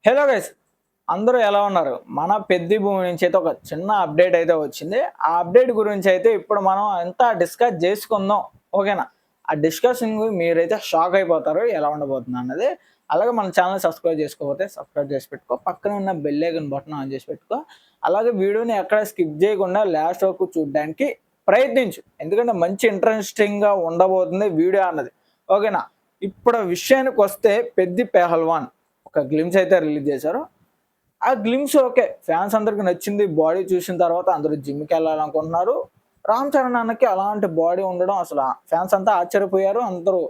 Hello guys, అందరూ ఎలా ఉన్నారు? మన పెద్ది భూమి నుంచి అయితే ఒక చిన్న అప్డేట్ అయితే వచ్చింది. ఆ అప్డేట్ గురించి అయితే ఇప్పుడు మనం అంతా డిస్కస్ చేసుకుందాం. ఓకేనా? ఆ డిస్కషన్ మీరైతే షాక్ అయిపోతారు ఎలా ఉండబోతుంది అన్నది. అలాగే మన ఛానల్ సబ్స్క్రైబ్ చేసుకోకపోతే సబ్స్క్రైబ్ చేసి పెట్టుకో. పక్కన ఉన్న బెల్ ఐకాన్ బటన్ ఆన్ చేసి పెట్టుకో. అలాగే వీడియోని ఎక్కడ స్కిప్ చేయకుండా లాస్ట్ వరకు చూడడానికి ప్రయత్నించు. ఎందుకంటే మంచి ఇంట్రెస్టింగ్గా ఉండబోతుంది వీడియో అన్నది. ఓకేనా? ఇప్పుడు విషయానికి వస్తే పెద్ది పెహల్వాన్ ఒక గ్లిమ్స్ అయితే రిలీజ్ చేశారు. ఆ గ్లిమ్స్ ఓకే, ఫ్యాన్స్ అందరికి నచ్చింది. బాడీ చూసిన తర్వాత అందరూ జిమ్కి వెళ్ళాలనుకుంటున్నారు. రామ్ చరణ్ అన్నకి అలాంటి బాడీ ఉండడం అసలు ఫ్యాన్స్ అంతా ఆశ్చర్యపోయారు. అందరూ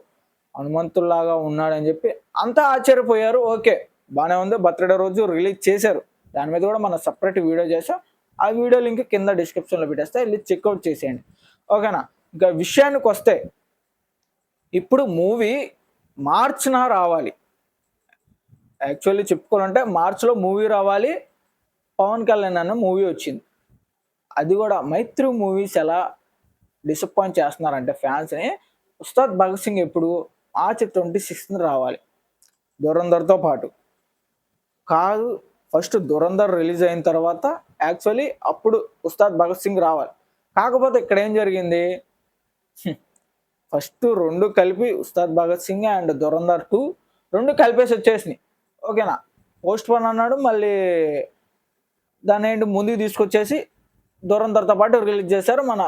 హనుమంతుల్లాగా ఉన్నాడని చెప్పి అంతా ఆశ్చర్యపోయారు. ఓకే, బాగానే ఉంది. బర్త్డే రోజు రిలీజ్ చేశారు. దాని మీద కూడా మనం సపరేట్ వీడియో చేసాం. ఆ వీడియో లింక్ కింద డిస్క్రిప్షన్లో పెట్టేస్తే వెళ్ళి చెక్అవుట్ చేసేయండి. ఓకేనా? ఇంకా విషయానికి వస్తే ఇప్పుడు మూవీ మార్చిన రావాలి. యాక్చువల్లీ చెప్పుకోవాలంటే మార్చ్లో మూవీ రావాలి. పవన్ కళ్యాణ్ అన్న మూవీ వచ్చింది. అది కూడా మైత్రి మూవీస్ ఎలా డిసప్పాయింట్ చేస్తున్నారంటే ఫ్యాన్స్ని, ఉస్తాద్ భగత్ సింగ్ ఎప్పుడు మార్చ్ 26న రావాలి దురంధర్తో పాటు. కాదు, ఫస్ట్ దురంధర్ రిలీజ్ అయిన తర్వాత యాక్చువల్లీ అప్పుడు ఉస్తాద్ భగత్ సింగ్ రావాలి. కాకపోతే ఇక్కడ ఏం జరిగింది, ఫస్ట్ రెండు కలిపి ఉస్తాద్ భగత్ సింగ్ అండ్ దురంధర్ 2 రెండు కలిపేసి వచ్చేసినాయి. ఓకేనా? పోస్ట్ పోన్ అన్నాడు, మళ్ళీ దాని ఏంటి ముందుకు తీసుకొచ్చేసి దురంధర్తో పాటు రిలీజ్ చేశారు మన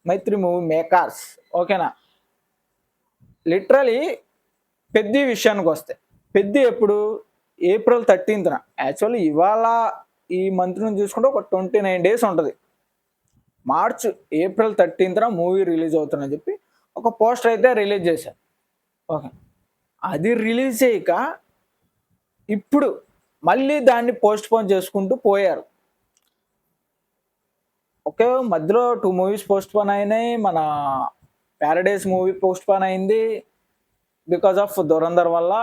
మైత్రి మూవీ మేకర్స్. ఓకేనా? లిటరలీ పెద్ది విషయానికి వస్తే పెద్ది ఎప్పుడు ఏప్రిల్ 13న, యాక్చువల్లీ ఇవాళ ఈ మంత్ నుంచి చూసుకుంటే ఒక 29 days ఉంటుంది. మార్చ్ ఏప్రిల్ 13న మూవీ రిలీజ్ అవుతుందని చెప్పి ఒక పోస్టర్ అయితే రిలీజ్ చేశారు. ఓకే, అది రిలీజ్ చేయక ఇప్పుడు మళ్ళీ దాన్ని పోస్ట్ పోన్ చేసుకుంటూ పోయారు. ఓకే, మధ్యలో 2 మూవీస్ పోస్ట్ పోన్ అయినాయి. మన ప్యారడైస్ మూవీ పోస్ట్ పోన్ అయింది బికాజ్ ఆఫ్ దురంధర్ వల్ల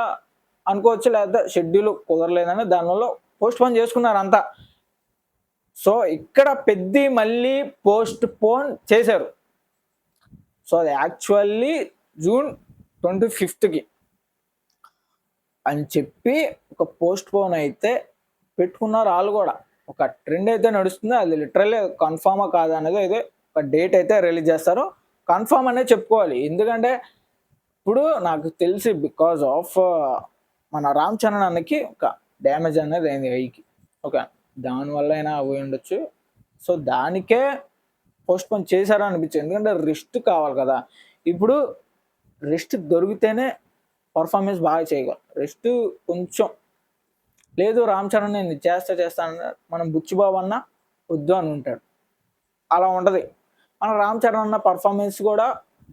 అనుకోవచ్చు, లేదా షెడ్యూల్ కుదరలేదని దానివల్ల పోస్ట్ పోన్ చేసుకున్నారు అంతా. సో ఇక్కడ పెద్ది మళ్ళీ పోస్ట్ పోన్ చేశారు. సో అది యాక్చువల్లీ జూన్ 25కి అని చెప్పి ఒక పోస్ట్ పోన్ అయితే పెట్టుకున్నారు వాళ్ళు కూడా. ఒక ట్రెండ్ అయితే నడుస్తుంది. అది లిటరల్లీ కన్ఫామా కాదా అనేది అయితే ఒక డేట్ అయితే రిలీజ్ చేస్తారు. కన్ఫామ్ అనే చెప్పుకోవాలి. ఎందుకంటే ఇప్పుడు నాకు తెలిసి బికాజ్ ఆఫ్ మన రామ్ చరణ్ అన్నకి ఒక డ్యామేజ్ అనేది అయింది ఐకి. ఓకే, దానివల్ల అయినా అవి ఉండొచ్చు. సో దానికే పోస్ట్ పోన్ చేశారని అనిపించింది. ఎందుకంటే రెస్ట్ కావాలి కదా. ఇప్పుడు రెస్ట్ దొరికితేనే పర్ఫార్మెన్స్ బాగా చేయగలం. రెస్ట్ కొంచెం లేదు, రామ్ చరణ్ నేను చేస్తాను మనం బుచ్చిబాబు అన్న వద్దు అని ఉంటాడు. అలా ఉంటుంది. మన రామ్ చరణ్ అన్న పర్ఫార్మెన్స్ కూడా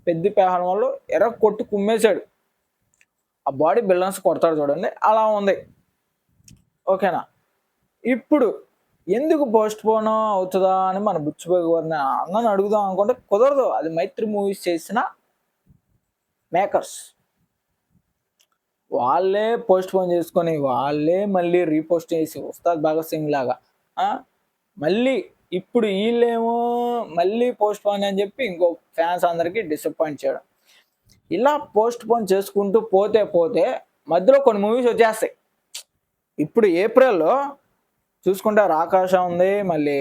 పెద్ది పెహల్వాన్లో కొట్టి కుమ్మేశాడు. ఆ బాడీ బిల్డన్స్ కొడతాడు చూడండి, అలా ఉంది. ఓకేనా? ఇప్పుడు ఎందుకు పోస్ట్ పోన్ అవుతుందా అని మన బుచ్చిబాబు గారిని అన్నని అడుగుదాం అనుకుంటే కుదరదు. అది మైత్రి మూవీస్ చేసిన మేకర్స్ వాళ్ళే పోస్ట్ పోన్ చేసుకొని వాళ్ళే మళ్ళీ రీపోస్ట్ చేసి ఉస్తాద్ భగత్ సింగ్ లాగా మళ్ళీ ఇప్పుడు వీళ్ళేమో మళ్ళీ పోస్ట్ పోన్ అని చెప్పి ఇంకో ఫ్యాన్స్ అందరికీ డిసప్పాయింట్ చేయడం. ఇలా పోస్ట్ పోన్ చేసుకుంటూ పోతే మధ్యలో కొన్ని మూవీస్ వచ్చేస్తాయి. ఇప్పుడు ఏప్రిల్లో చూసుకుంటే రాకాశ ఉంది, మళ్ళీ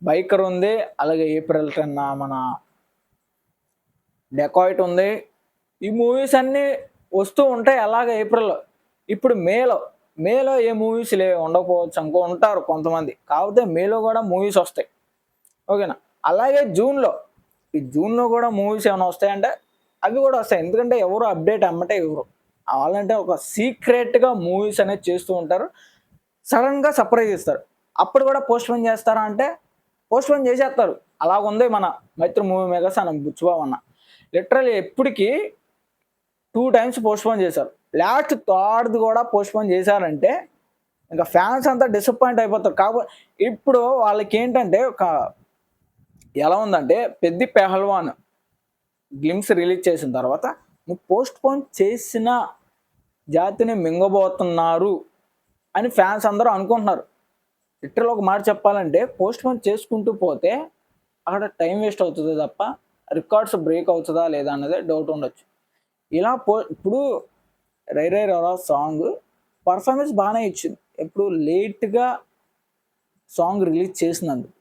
బైకర్ ఉంది, అలాగే ఏప్రిల్ 10 మన డెకాయిట్ ఉంది. ఈ మూవీస్ అన్నీ వస్తూ ఉంటాయి అలాగే ఏప్రిల్లో. ఇప్పుడు మేలో ఏ మూవీస్ ఉండకపోవచ్చు అనుకో, ఉంటారు కొంతమంది. కాకపోతే మేలో కూడా మూవీస్ వస్తాయి. ఓకేనా? అలాగే ఈ జూన్లో కూడా మూవీస్ ఏమైనా వస్తాయంటే అవి కూడా వస్తాయి. ఎందుకంటే ఎవరు అప్డేట్ అమ్మటే ఎవరు వాళ్ళంటే ఒక సీక్రెట్గా మూవీస్ అనేది చేస్తూ ఉంటారు. సడన్గా సర్ప్రైజ్ ఇస్తారు. అప్పుడు కూడా పోస్ట్ పోన్ చేస్తారా అంటే పోస్ట్ పోన్ చేసేస్తారు. అలాగుంది మన మైత్రి మూవీ మేకర్స్ అన్న బుచ్చిబాబు అన్న. లిటరల్లీ ఎప్పటికీ 2 times పోస్ట్ పోన్ చేశారు. లాస్ట్ 3rd కూడా పోస్ట్ పోన్ చేశారంటే ఇంకా ఫ్యాన్స్ అంతా డిసప్పాయింట్ అయిపోతారు. కాకపోతే ఇప్పుడు వాళ్ళకి ఏంటంటే ఎలా ఉందంటే పెద్ది పెహల్వాన్ గ్లిమ్స్ రిలీజ్ చేసిన తర్వాత నువ్వు పోస్ట్ పోన్ చేసిన జాతిని మింగబోతున్నారు అని ఫ్యాన్స్ అందరూ అనుకుంటున్నారు. లిటరల్ ఒక మాట చెప్పాలంటే పోస్ట్ పోన్ చేసుకుంటూ పోతే అక్కడ టైం వేస్ట్ అవుతుంది తప్ప రికార్డ్స్ బ్రేక్ అవుతుందా లేదా అన్నదే డౌట్ ఉండొచ్చు. ఇలా ఇప్పుడు రై రై రరా సాంగ్ పర్ఫార్మెన్స్ బాగానే ఇచ్చింది. ఎప్పుడు లేట్గా సాంగ్ రిలీజ్ చేసినందుకు.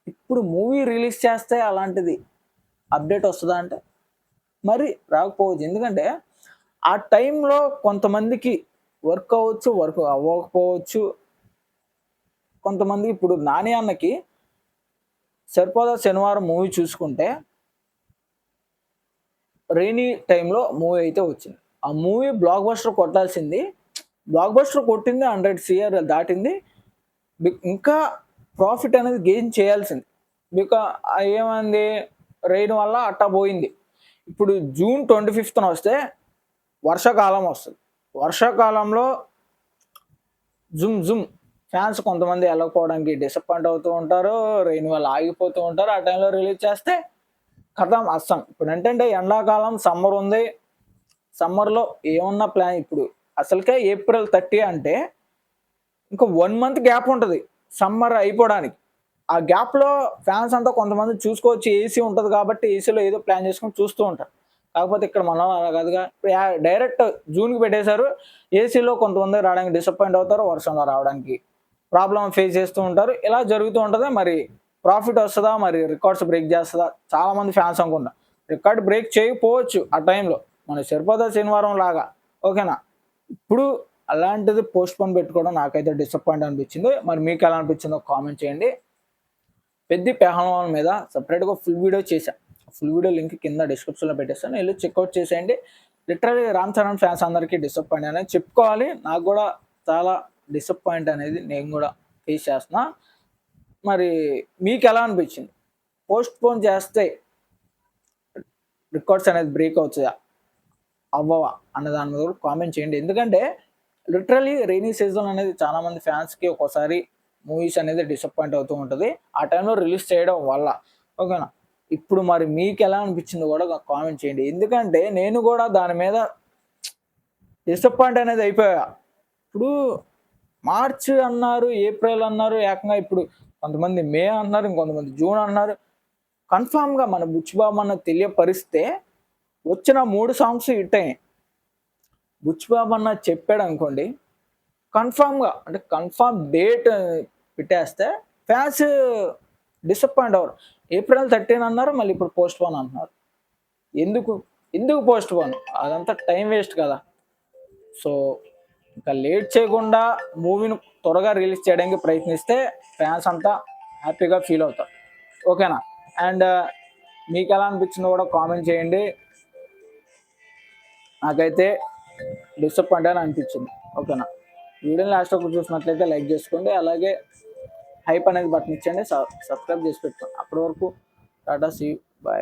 ఇప్పుడు మూవీ రిలీజ్ చేస్తే అలాంటిది అప్డేట్ వస్తుందా అంటే మరి రాకపోవచ్చు. ఎందుకంటే ఆ టైంలో కొంతమందికి వర్క్ అవ్వచ్చు, వర్క్ అవ్వకపోవచ్చు. కొంతమంది ఇప్పుడు 'నాని' అన్నకి 'సరిపోదా శనివారం' మూవీ చూసుకుంటే రెయినీ టైంలో మూవీ అయితే వచ్చింది. ఆ మూవీ బ్లాక్ బస్టర్ కొట్టాల్సింది. బ్లాక్ బస్టర్ కొట్టింది 100 CR దాటింది. ఇంకా ప్రాఫిట్ అనేది గెయిన్ చేయాల్సింది. ఏమైంది రెయిన్ వల్ల అట్టా పోయింది. ఇప్పుడు జూన్ 25న వస్తే వర్షాకాలం వస్తుంది. వర్షాకాలంలో జుమ్ జుమ్ ఫ్యాన్స్ కొంతమంది వెళ్ళకపోవడానికి డిసప్పాయింట్ అవుతూ ఉంటారు. రెయిన్ వల్ల ఆగిపోతూ ఉంటారు. ఆ టైంలో రిలీజ్ చేస్తే కథం అస్సం. ఇప్పుడు ఏంటంటే ఎండాకాలం, సమ్మర్ ఉంది. సమ్మర్‌లో ఏమన్నా ప్లాన్ ఇప్పుడు అసలుకే ఏప్రిల్ 30 అంటే ఇంకా 1 మంత్ గ్యాప్ ఉంటది సమ్మర్ అయిపోవడానికి. ఆ గ్యాప్‌లో ఫ్యాన్స్ అంతా కొంతమంది చూసుకోవచ్చు. ఏసీ ఉంటది కాబట్టి ఏసీలో ఏదో ప్లాన్ చేసుకొని చూస్తూ ఉంటారు. కాకపోతే ఇక్కడ మనం అలా కాదుగా. డైరెక్ట్ జూన్‌కి పెట్టేశారు. ఏసీలో కొంతమంది రావడానికి డిసప్పాయింట్ అవుతారు. వర్షంలో రావడానికి ప్రాబ్లమ్ ఫేస్ చేస్తూ ఉంటారు. ఇలా జరుగుతూ ఉంటది. మరి ప్రాఫిట్ వస్తదా? మరి రికార్డ్స్ బ్రేక్ చేస్తదా? చాలామంది ఫ్యాన్స్ అనుకుంటా. రికార్డ్ బ్రేక్ చేయకపోవచ్చు ఆ టైంలో. మన 'సరిపోదా శనివారం' లాగా. ఓకేనా? ఇప్పుడు అలాంటిది పోస్ట్‌పోన్ పెట్టుకోవడం నాకైతే డిసప్పాయింట్ అనిపించింది. మరి మీకు ఎలా అనిపించిందో కామెంట్ చేయండి. 'పెద్ది పెహల్వాన్' మీద సెపరేట్‌గా ఫుల్ వీడియో చేశా. ఫుల్ వీడియో లింక్ కింద డిస్క్రిప్షన్‌లో పెట్టేస్తాను. ఎళ్లి చెక్‌ఔట్ చేసేయండి. లిటరల్లీ 'రామ్ చరణ్' ఫ్యాన్స్ అందరికీ డిసప్పాయింట్ అనేది చెప్పుకోవాలి. నాకు గూడా చాలా డిసప్పాయింట్ అనేది నేను గూడా ఫేస్ చేస్తున్నా. మరి మీకెలా అనిపించింది? పోస్ట్‌పోన్ చేస్తే రికార్డ్స్ అనేది బ్రేక్ అవుతయా? అవ్వవా? అన్న దాని మీద కూడా కామెంట్ చేయండి. ఎందుకంటే లిటరల్లీ రెయినీ సీజన్ అనేది చాలా మంది ఫ్యాన్స్‌కి ఒక్కోసారి మూవీస్ అనేది డిసప్పాయింట్ అవుతూ ఉంటది. ఆ టైంలో రిలీజ్ చేయడం వల్ల. ఓకేనా? ఇప్పుడు మరి మీకెలా అనిపించిందో కూడా కామెంట్ చేయండి. ఎందుకంటే నేను కూడా దాని మీద డిసప్పాయింట్ అనేది అయిపోయా. ఇప్పుడు మార్చ్ అన్నారు, ఏప్రిల్ అన్నారు, ఏకంగా ఇప్పుడు కొంతమంది మే అంటున్నారు, ఇంకొంతమంది జూన్ అంటున్నారు. కన్ఫర్మ్‌గా మన బుచ్చిబాబు అన్న తెలియపరిస్తే వచ్చిన 3 సాంగ్స్ హిట్ అయినాయి. బుచ్చిబాబు అన్న చెప్పాడనుకోండి, కన్ఫర్మ్‌గా అంటే కన్ఫర్మ్ డేట్ పెట్టేస్తే ఫ్యాన్స్ డిసప్పాయింట్ అవ్వరు. ఏప్రిల్ 13 అన్నారు, మళ్ళీ ఇప్పుడు పోస్ట్‌పోన్ అంటున్నారు. ఎందుకు? ఎందుకు పోస్ట్‌పోన్? అదంతా టైం వేస్ట్ కదా! సో, ఇంకా లేట్ చేయకుండా మూవీని త్వరగా రిలీజ్ చేయడానికి ప్రయత్నిస్తే ఫ్యాన్స్ అంతా హ్యాపీగా ఫీల్ అవుతారు. ఓకేనా? అండ్ మీకెలా అనిపించిందో కూడా కామెంట్ చేయండి. నాకైతే డిసప్పాయింట్ అని అనిపించింది. ఓకేనా? వీడియోని లాస్ట్ వరకు చూసినట్లయితే లైక్ చేసుకోండి. అలాగే హైప్ అనేది బటన్ ఇచ్చేయండి. సబ్స్క్రైబ్ చేసి పెట్టుకోండి. అప్పటి వరకు టాటా సీ యూ. బాయ్.